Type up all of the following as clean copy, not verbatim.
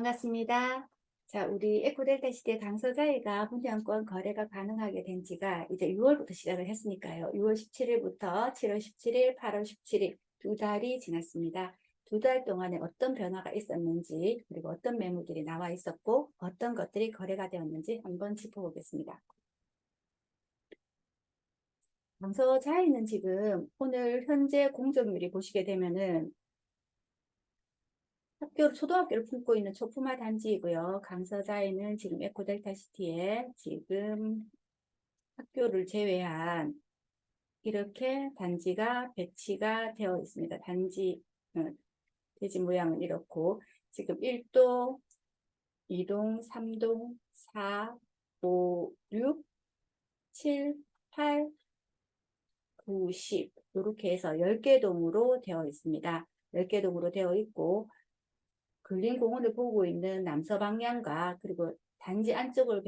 반갑습니다. 자, 우리 에코델타 시대 강서자이가 분양권 거래가 가능하게 된 지가 이제 6월부터 시작을 했으니까요. 6월 17일부터 7월 17일, 8월 17일 두 달이 지났습니다. 두 달 동안에 어떤 변화가 있었는지, 그리고 어떤 매물들이 나와 있었고, 어떤 것들이 거래가 되었는지 한번 짚어보겠습니다. 강서자이는 지금 오늘 현재 공정률이 보시게 되면은 초등학교를 품고 있는 초품화 단지이고요. 강서자에는 지금 에코델타시티에 지금 학교를 제외한 이렇게 단지가 배치가 되어 있습니다. 단지 대지 모양은 이렇고 지금 1동, 2동, 3동, 4, 5, 6, 7, 8, 9, 10 이렇게 해서 10개 동으로 되어 있습니다. 10개 동으로 되어 있고 근린공원을 보고 있는 남서 방향과 그리고 단지 안쪽을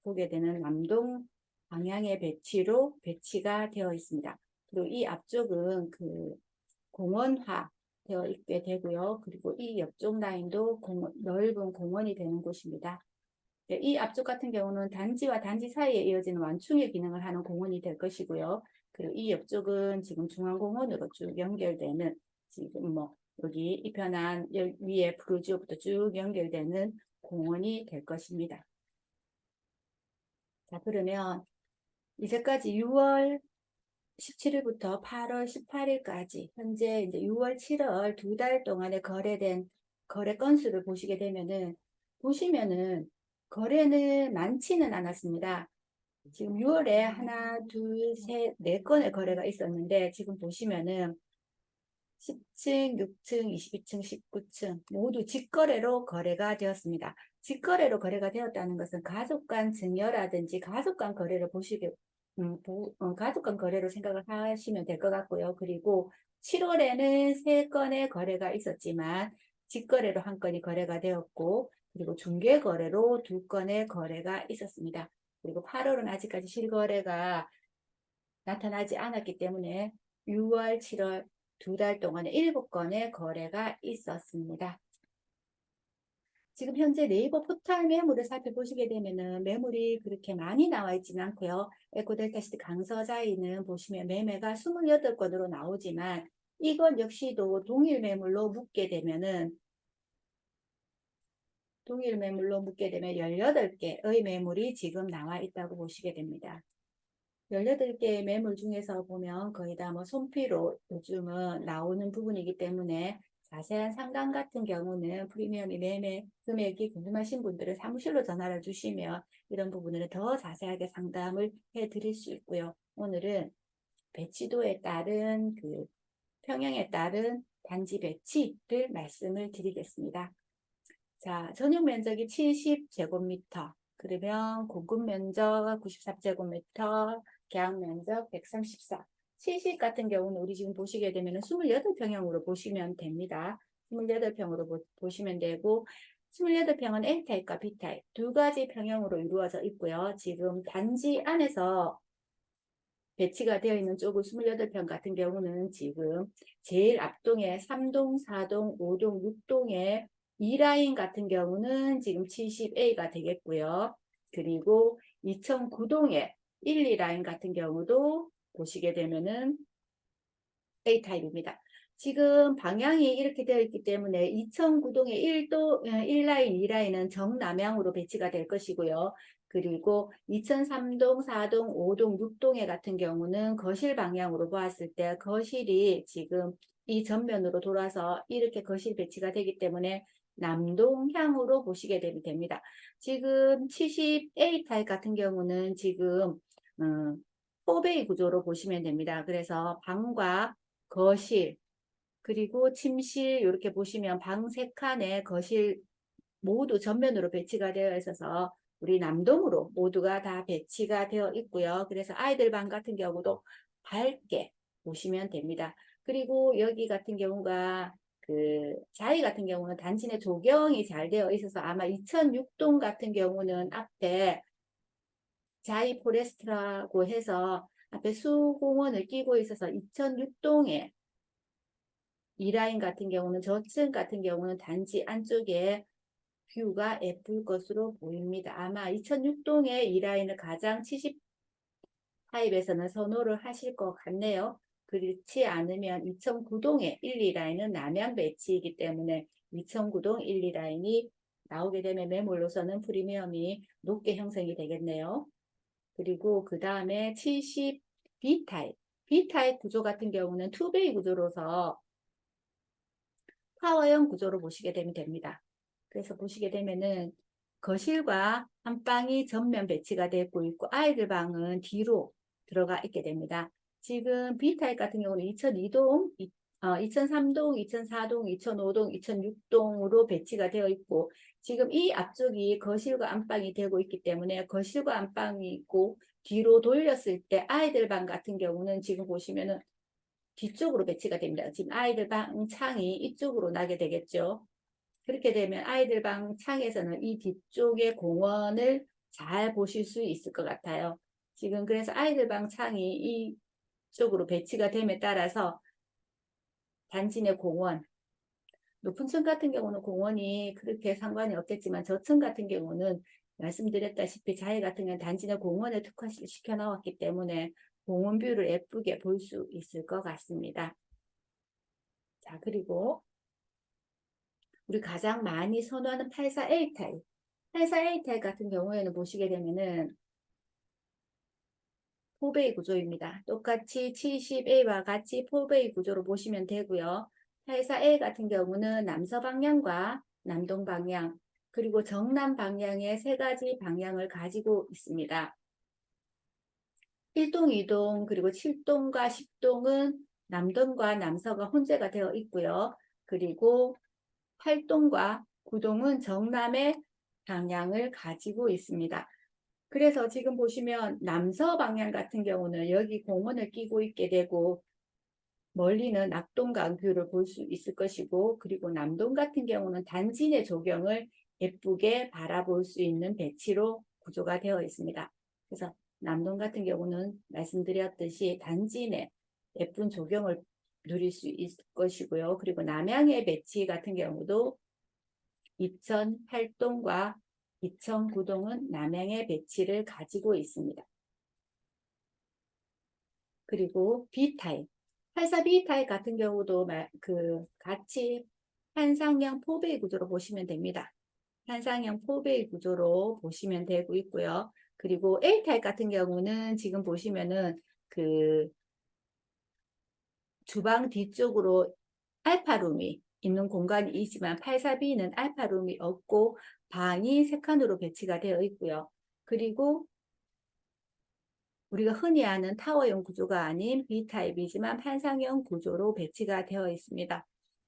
보게 되는 남동 방향의 배치가 되어 있습니다. 그리고 이 앞쪽은 그 공원화 되어 있게 되고요. 그리고 이 옆쪽 라인도 넓은 공원이 되는 곳입니다. 네, 이 앞쪽 같은 경우는 단지와 단지 사이에 이어지는 완충의 기능을 하는 공원이 될 것이고요. 그리고 이 옆쪽은 지금 중앙공원으로 쭉 연결되는 지금 여기 이 편한 위에 푸르지오부터 쭉 연결되는 공원이 될 것입니다. 자, 그러면 이제까지 6월 17일부터 8월 18일까지 현재 이제 6월, 7월 두 달 동안에 거래된 거래 건수를 보시면은 거래는 많지는 않았습니다. 지금 6월에 하나, 둘, 셋, 네 건의 거래가 있었는데 지금 보시면은 10층, 6층, 22층, 19층 모두 직거래로 거래가 되었습니다. 직거래로 거래가 되었다는 것은 가족 간 증여라든지 가족 간 거래를 가족 간 거래로 생각을 하시면 될 것 같고요. 그리고 7월에는 3건의 거래가 있었지만 직거래로 1건이 거래가 되었고 그리고 중개거래로 2건의 거래가 있었습니다. 그리고 8월은 아직까지 실거래가 나타나지 않았기 때문에 6월, 7월 두 달 동안에 7건의 거래가 있었습니다. 지금 현재 네이버 포털 매물을 살펴보시게 되면은 매물이 그렇게 많이 나와 있지는 않고요. 에코델타시티 강서자이는 보시면 매매가 28건으로 나오지만 이것 역시도 동일 매물로 묶게 되면 18개의 매물이 지금 나와 있다고 보시게 됩니다. 18개의 매물 중에서 보면 거의 다 손피로 요즘은 나오는 부분이기 때문에 자세한 상담 같은 경우는 프리미엄이 매매 금액이 궁금하신 분들은 사무실로 전화를 주시면 이런 부분을 더 자세하게 상담을 해 드릴 수 있고요. 오늘은 배치도에 따른 평형에 따른 단지 배치를 말씀을 드리겠습니다. 자, 전용 면적이 70제곱미터, 그러면 공급 면적 94제곱미터, 계약 면적 134. 70 같은 경우는 우리 지금 보시게 되면 28평형으로 보시면 됩니다. 28평으로 보시면 되고, 28평은 A타입과 B타입 두 가지 평형으로 이루어져 있고요. 지금 단지 안에서 배치가 되어 있는 쪽은 28평 같은 경우는 지금 제일 앞동에 3동, 4동, 5동, 6동에 2라인 같은 경우는 지금 70A가 되겠고요. 그리고 2009동에 1, 2라인 같은 경우도 보시게 되면은 A타입입니다. 지금 방향이 이렇게 되어 있기 때문에 2009동의 1라인, 2라인은 정남향으로 배치가 될 것이고요. 그리고 2003동, 4동, 5동, 6동에 같은 경우는 거실 방향으로 보았을 때 거실이 지금 이 전면으로 돌아서 이렇게 거실 배치가 되기 때문에 남동향으로 보시게 됩니다. 지금 70A 타입 같은 경우는 지금 4베이 구조로 보시면 됩니다. 그래서 방과 거실, 그리고 침실 이렇게 보시면 방 3칸에 거실 모두 전면으로 배치가 되어 있어서 우리 남동으로 모두가 다 배치가 되어 있고요. 그래서 아이들 방 같은 경우도 밝게 보시면 됩니다. 그리고 여기 같은 경우가 자이 같은 경우는 단지 내 조경이 잘 되어 있어서 아마 2006동 같은 경우는 앞에 자이 포레스트라고 해서 앞에 수공원을 끼고 있어서 2006동에 이 라인 같은 경우는 저층 같은 경우는 단지 안쪽에 뷰가 예쁠 것으로 보입니다. 아마 2006동의 이 라인을 가장 70 타입에서는 선호를 하실 것 같네요. 그렇지 않으면 2009동의 1, 2라인은 남양 배치이기 때문에 2009동 1, 2라인이 나오게 되면 매물로서는 프리미엄이 높게 형성이 되겠네요. 그리고 그 다음에 70 B타입. B타입 구조 같은 경우는 투베이 구조로서 타워형 구조로 보시게 되면 됩니다. 그래서 보시게 되면은 거실과 안방이 전면 배치가 되고 있고 아이들 방은 뒤로 들어가 있게 됩니다. 지금 B타입 같은 경우는 2002동, 2003동, 2004동, 2005동, 2006동으로 배치가 되어 있고 지금 이 앞쪽이 거실과 안방이 되고 있기 때문에 거실과 안방이 있고 뒤로 돌렸을 때 아이들 방 같은 경우는 지금 보시면은 뒤쪽으로 배치가 됩니다. 지금 아이들 방 창이 이쪽으로 나게 되겠죠. 그렇게 되면 아이들 방 창에서는 이 뒤쪽의 공원을 잘 보실 수 있을 것 같아요. 지금 그래서 아이들 방 창이 이쪽으로 배치가 됨에 따라서 단지 내 공원, 높은 층 같은 경우는 공원이 그렇게 상관이 없겠지만 저층 같은 경우는 말씀드렸다시피 자해 같은 경우는 단지 내 공원에 특화시켜 나왔기 때문에 공원 뷰를 예쁘게 볼 수 있을 것 같습니다. 자, 그리고 우리 가장 많이 선호하는 84A 타입. 84A 타입 같은 경우에는 보시게 되면은 4베이 구조입니다. 똑같이 70A와 같이 4베이 구조로 보시면 되고요. 84A 같은 경우는 남서 방향과 남동 방향, 그리고 정남 방향의 세 가지 방향을 가지고 있습니다. 1동, 2동, 그리고 7동과 10동은 남동과 남서가 혼재가 되어 있고요. 그리고 8동과 9동은 정남의 방향을 가지고 있습니다. 그래서 지금 보시면 남서 방향 같은 경우는 여기 공원을 끼고 있게 되고 멀리는 낙동강뷰를 볼 수 있을 것이고 그리고 남동 같은 경우는 단지 내 조경을 예쁘게 바라볼 수 있는 배치로 구조가 되어 있습니다. 그래서 남동 같은 경우는 말씀드렸듯이 단지 내 예쁜 조경을 누릴 수 있을 것이고요. 그리고 남양의 배치 같은 경우도 2008동과 2009동은 남양의 배치를 가지고 있습니다. 그리고 B타입, 84B타입 같은 경우도 같이 한상형 포베이 구조로 보시면 됩니다. 한상형 포베이 구조로 보시면 되고 있고요. 그리고 A타입 같은 경우는 지금 보시면은 그 주방 뒤쪽으로 알파룸이 있는 공간이지만 84B는 알파룸이 없고 방이 3칸으로 배치가 되어 있고요. 그리고 우리가 흔히 아는 타워형 구조가 아닌 B타입이지만 판상형 구조로 배치가 되어 있습니다.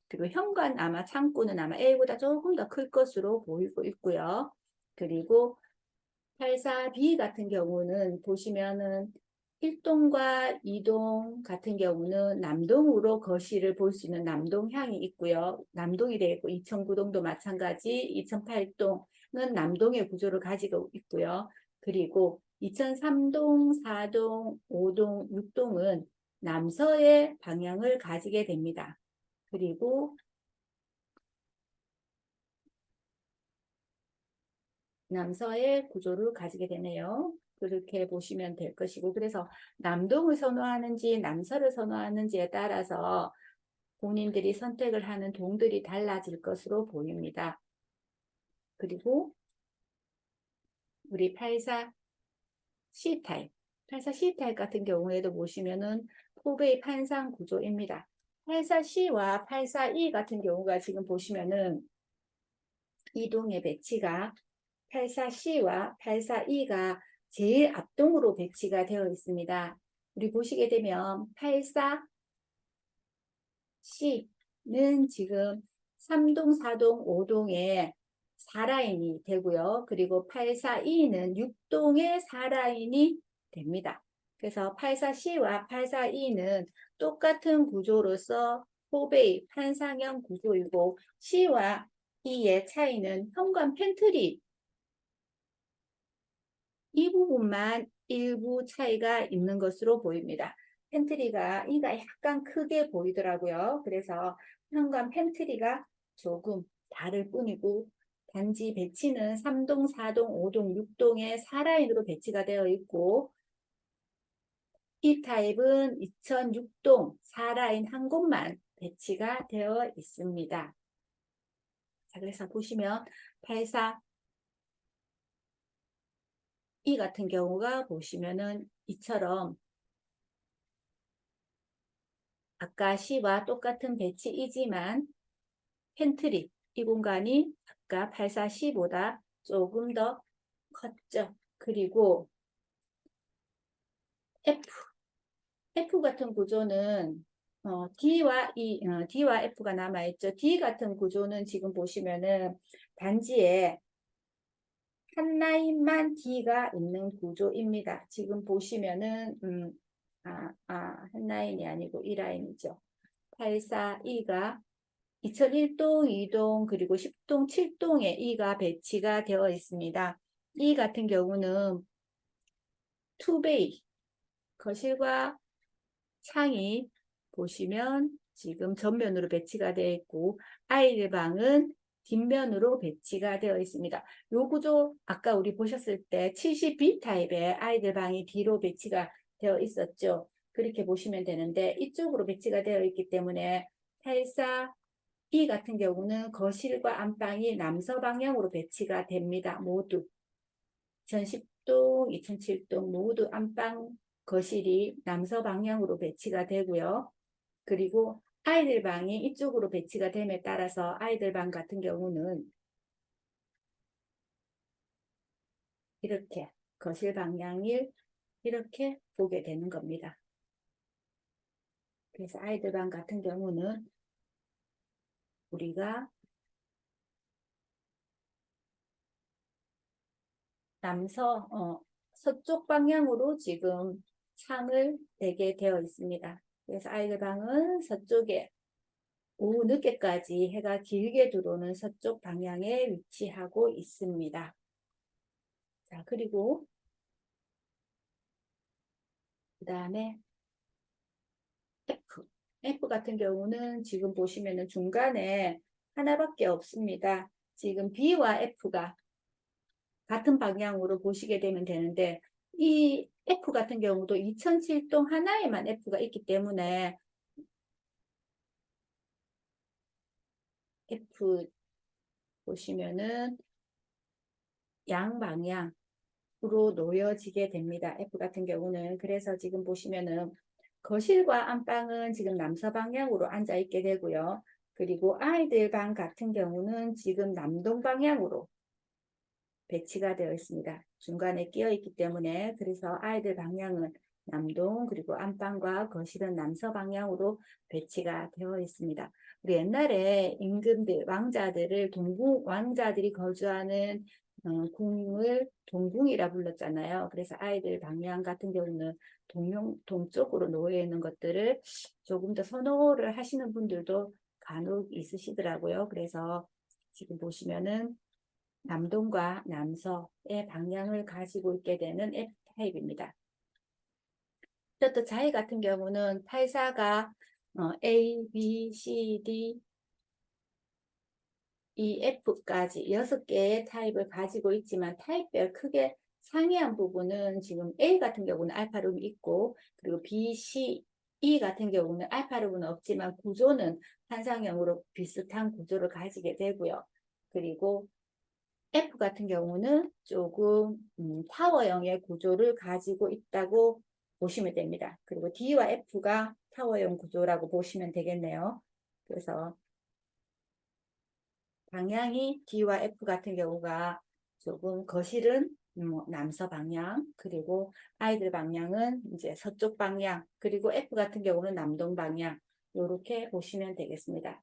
그리고 현관 아마 창고는 아마 A보다 조금 더 클 것으로 보이고 있고요. 그리고 84B 같은 경우는 보시면은 1동과 2동 같은 경우는 남동으로 거실을 볼 수 있는 남동향이 있고요. 남동이 되겠고 2009동도 마찬가지 2008동은 남동의 구조를 가지고 있고요. 그리고 2003동, 4동, 5동, 6동은 남서의 방향을 가지게 됩니다. 그리고 남서의 구조를 가지게 되네요. 그렇게 보시면 될 것이고 그래서 남동을 선호하는지 남서를 선호하는지에 따라서 본인들이 선택을 하는 동들이 달라질 것으로 보입니다. 그리고 우리 84C타입 84C타입 같은 경우에도 보시면은 포베이 판상 구조입니다. 84C와 84E 같은 경우가 지금 보시면은 이동의 배치가 84C와 84E가 제일 앞동으로 배치가 되어 있습니다. 우리 보시게 되면 84C는 지금 3동, 4동, 5동에 4라인이 되고요. 그리고 84E는 6동에 4라인이 됩니다. 그래서 84C와 84E는 똑같은 구조로서 포베이 판상형 구조이고 C와 E의 차이는 현관 팬트리 이 부분만 일부 차이가 있는 것으로 보입니다. 팬트리가 이가 약간 크게 보이더라고요. 그래서 현관 팬트리가 조금 다를 뿐이고 단지 배치는 3동, 4동, 5동, 6동의 4라인으로 배치가 되어 있고 이 타입은 2006동 4라인 한 곳만 배치가 되어 있습니다. 자, 그래서 보시면 84 이 같은 경우가 보시면은 이처럼 아까 C와 똑같은 배치이지만 팬트리 이 공간이 아까 84C보다 조금 더 컸죠. 그리고 F 같은 구조는 D와 F가 남아있죠. D 같은 구조는 지금 보시면은 단지에 한 라인만 D가 있는 구조입니다. 지금 보시면은 한 라인이 아니고 이 라인이죠. 842가 2001동, 2동, 그리고 10동, 7동에 E가 배치가 되어 있습니다. E 같은 경우는 투베이, 거실과 창이 보시면 지금 전면으로 배치가 되어 있고 아이들 방은 뒷면으로 배치가 되어 있습니다. 요 구조 아까 우리 보셨을 때 70B 타입의 아이들 방이 뒤로 배치가 되어 있었죠. 그렇게 보시면 되는데 이쪽으로 배치가 되어 있기 때문에 84E 같은 경우는 거실과 안방이 남서 방향으로 배치가 됩니다. 모두 2010동, 2007동 모두 안방 거실이 남서 방향으로 배치가 되고요. 그리고 아이들 방이 이쪽으로 배치가 됨에 따라서 아이들 방 같은 경우는 이렇게 거실 방향을 이렇게 보게 되는 겁니다. 그래서 아이들 방 같은 경우는 우리가 서쪽 방향으로 지금 창을 대게 되어 있습니다. 그래서 아이들 방은 서쪽에 오후 늦게까지 해가 길게 들어오는 서쪽 방향에 위치하고 있습니다. 자, 그리고 그 다음에 F 같은 경우는 지금 보시면은 중간에 하나밖에 없습니다. 지금 B와 F가 같은 방향으로 보시게 되면 되는데 이 F 같은 경우도 2007동 하나에만 F가 있기 때문에 F 보시면은 양방향으로 놓여지게 됩니다. F 같은 경우는 그래서 지금 보시면은 거실과 안방은 지금 남서 방향으로 앉아 있게 되고요. 그리고 아이들 방 같은 경우는 지금 남동 방향으로 배치가 되어 있습니다. 중간에 끼어 있기 때문에 그래서 아이들 방향은 남동 그리고 안방과 거실은 남서 방향으로 배치가 되어 있습니다. 우리 옛날에 임금들 왕자들을 왕자들이 거주하는 궁을 동궁이라 불렀잖아요. 그래서 아이들 방향 같은 경우는 동쪽으로 놓여 있는 것들을 조금 더 선호를 하시는 분들도 간혹 있으시더라고요. 그래서 지금 보시면은 남동과 남서의 방향을 가지고 있게 되는 F타입입니다. 또 자해 같은 경우는 84가 A, B, C, D, E, F까지 6개의 타입을 가지고 있지만 타입별 크게 상이한 부분은 지금 A 같은 경우는 알파룸이 있고 그리고 B, C, E 같은 경우는 알파룸은 없지만 구조는 한상형으로 비슷한 구조를 가지게 되고요. 그리고 F 같은 경우는 조금 타워형의 구조를 가지고 있다고 보시면 됩니다. 그리고 D와 F가 타워형 구조라고 보시면 되겠네요. 그래서 방향이 D와 F 같은 경우가 조금 거실은 남서 방향, 그리고 아이들 방향은 이제 서쪽 방향, 그리고 F 같은 경우는 남동 방향, 이렇게 보시면 되겠습니다.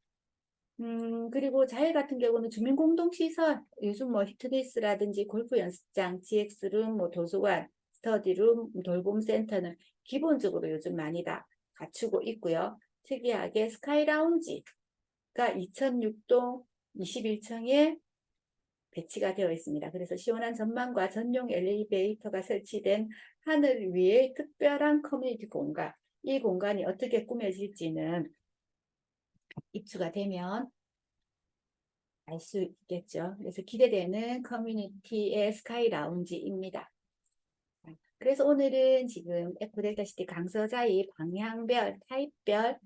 그리고 자해 같은 경우는 주민공동시설, 요즘 뭐 히트니스라든지 골프 연습장, GX룸, 뭐 도서관, 스터디룸, 돌봄센터는 기본적으로 요즘 많이 다 갖추고 있고요. 특이하게 스카이라운지가 2006동 21층에 배치가 되어 있습니다. 그래서 시원한 전망과 전용 엘리베이터가 설치된 하늘 위의 특별한 커뮤니티 공간, 이 공간이 어떻게 꾸며질지는 입주가 되면 알 수 있겠죠. 그래서 기대되는 커뮤니티의 스카이 라운지입니다. 그래서 오늘은 지금 에코델타시티 강서자의 방향별, 타입별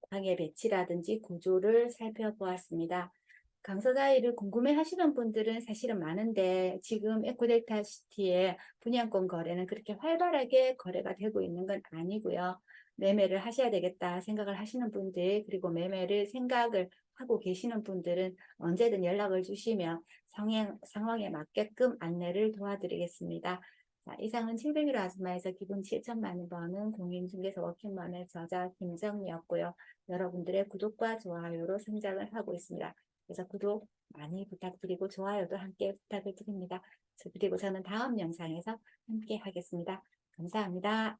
방해 배치라든지 구조를 살펴보았습니다. 강서자이를 궁금해 하시는 분들은 사실은 많은데 지금 에코델타시티의 분양권 거래는 그렇게 활발하게 거래가 되고 있는 건 아니고요. 매매를 하셔야 되겠다 생각을 하시는 분들, 그리고 매매를 생각을 하고 계시는 분들은 언제든 연락을 주시면 상황에 맞게끔 안내를 도와드리겠습니다. 자, 이상은 701호 아줌마에서 기본 7천만 원은 공인중개사 워킹맘의 저자 김정미였고요. 여러분들의 구독과 좋아요로 성장을 하고 있습니다. 그래서 구독 많이 부탁드리고 좋아요도 함께 부탁을 드립니다. 그리고 저는 다음 영상에서 함께 하겠습니다. 감사합니다.